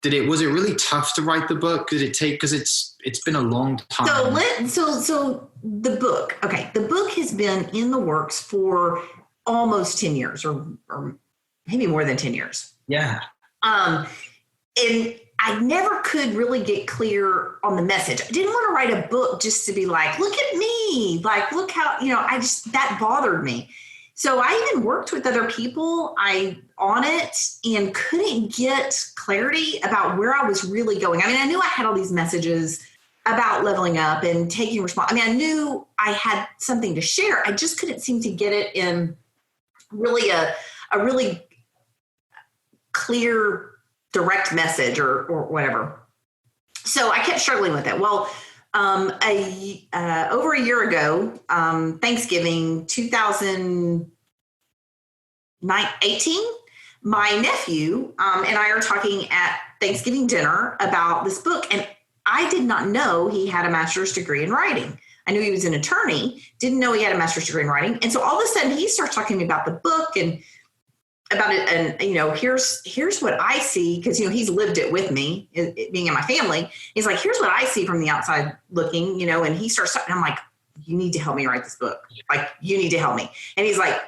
was it really tough to write the book? Did it take, because it's been a long time. So the book has been in the works for almost 10 years or maybe more than 10 years. Yeah. And I never could really get clear on the message. I didn't want to write a book just to be like, look at me, like, look how, that bothered me. So I even worked with other people on it and couldn't get clarity about where I was really going. I mean, I knew I had all these messages about leveling up and taking response. I mean, I knew I had something to share. I just couldn't seem to get it in really a really clear, direct message or whatever. So I kept struggling with it. Well, over a year ago, Thanksgiving 2018, my nephew and I are talking at Thanksgiving dinner about this book, and I did not know he had a master's degree in writing. I knew he was an attorney, didn't know he had a master's degree in writing. And so all of a sudden he starts talking to me about the book and about it. And, here's what I see. Because, he's lived it with me, it being in my family. He's like, here's what I see from the outside looking, and he starts talking. I'm like, you need to help me write this book. Like, you need to help me. And he's like,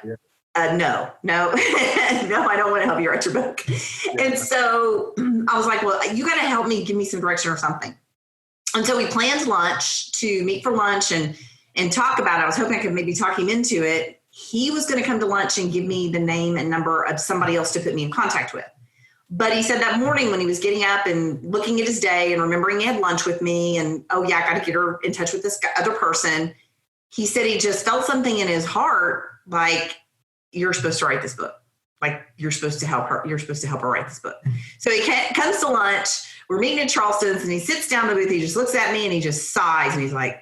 no, no, I don't want to help you write your book. Yeah. And so I was like, well, you got to help me, give me some direction or something. And so we planned lunch to meet for lunch and talk about it. I was hoping I could maybe talk him into it. He was going to come to lunch and give me the name and number of somebody else to put me in contact with. But he said that morning when he was getting up and looking at his day and remembering he had lunch with me and, I got to get her in touch with this other person. He said he just felt something in his heart, like, you're supposed to write this book. Like, you're supposed to help her. You're supposed to help her write this book. So he comes to lunch. We're meeting in Charleston's, and he sits down in the booth. He just looks at me and he just sighs, and he's like,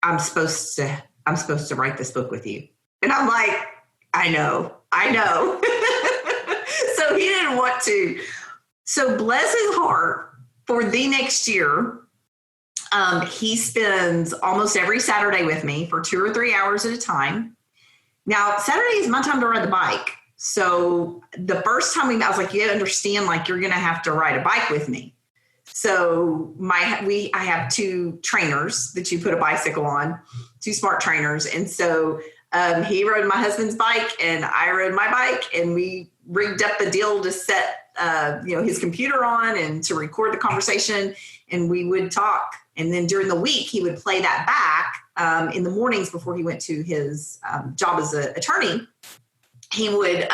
I'm supposed to write this book with you. And I'm like, I know. So he didn't want to. So bless his heart, for the next year, he spends almost every Saturday with me for 2 or 3 hours at a time. Now, Saturday is my time to ride the bike. So the first time I was like, you understand, like, you're going to have to ride a bike with me. So I have 2 trainers that you put a bicycle on, 2 smart trainers. And so he rode my husband's bike and I rode my bike, and we rigged up the deal to set, his computer on and to record the conversation, and we would talk. And then during the week, he would play that back in the mornings before he went to his job as an attorney. He would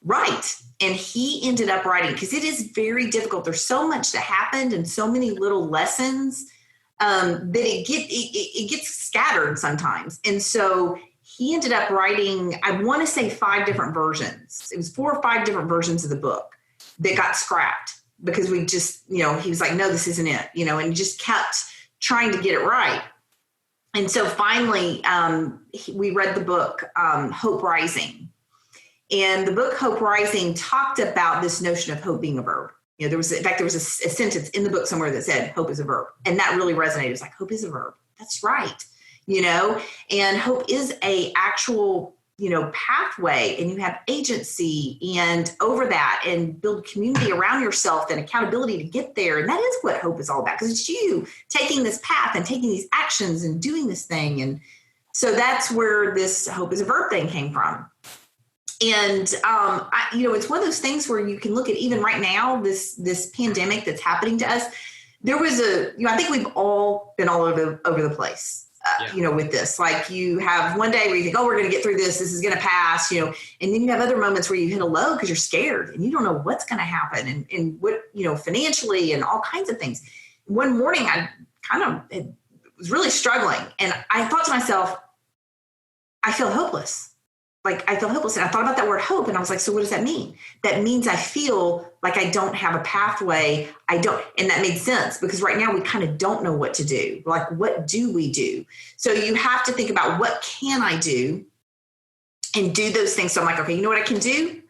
write, and he ended up writing, because it is very difficult. There's so much that happened and so many little lessons that it gets scattered sometimes. And so he ended up writing, I want to say 5 different versions. It was 4 or 5 different versions of the book that got scrapped because we just, he was like, no, this isn't it, and he just kept trying to get it right. And so finally, we read the book, Hope Rising. And the book Hope Rising talked about this notion of hope being a verb. There was a sentence in the book somewhere that said hope is a verb. And that really resonated. It was like, hope is a verb. That's right. And hope is a actual, pathway, and you have agency and over that, and build community around yourself and accountability to get there. And that is what hope is all about, because it's you taking this path and taking these actions and doing this thing. And so that's where this hope is a verb thing came from. And, it's one of those things where you can look at, even right now, this pandemic that's happening to us. There was I think we've all been all over the place, with this. Like, you have one day where you think, oh, we're going to get through this. This is going to pass, and then you have other moments where you hit a low because you're scared and you don't know what's going to happen and what, financially and all kinds of things. One morning, I was really struggling, and I thought to myself, I feel hopeless. Like, I feel hopeless. And I thought about that word hope, and I was like, so what does that mean? That means I feel like I don't have a pathway. And that made sense, because right now we kind of don't know what to do. Like, what do we do? So you have to think about, what can I do, and do those things. So I'm like, okay, you know what I can do?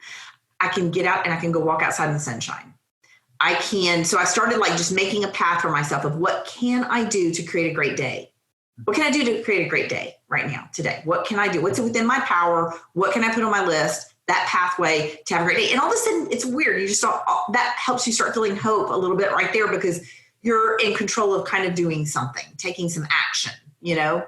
I can get out and I can go walk outside in the sunshine. So I started just making a path for myself of, what can I do to create a great day? What can I do to create a great day right now, today? What can I do? What's within my power? What can I put on my list that pathway to have a great day. And all of a sudden it's weird. You just don't, that helps you start feeling hope a little bit right there because you're in control of kind of doing something, taking some action, you know?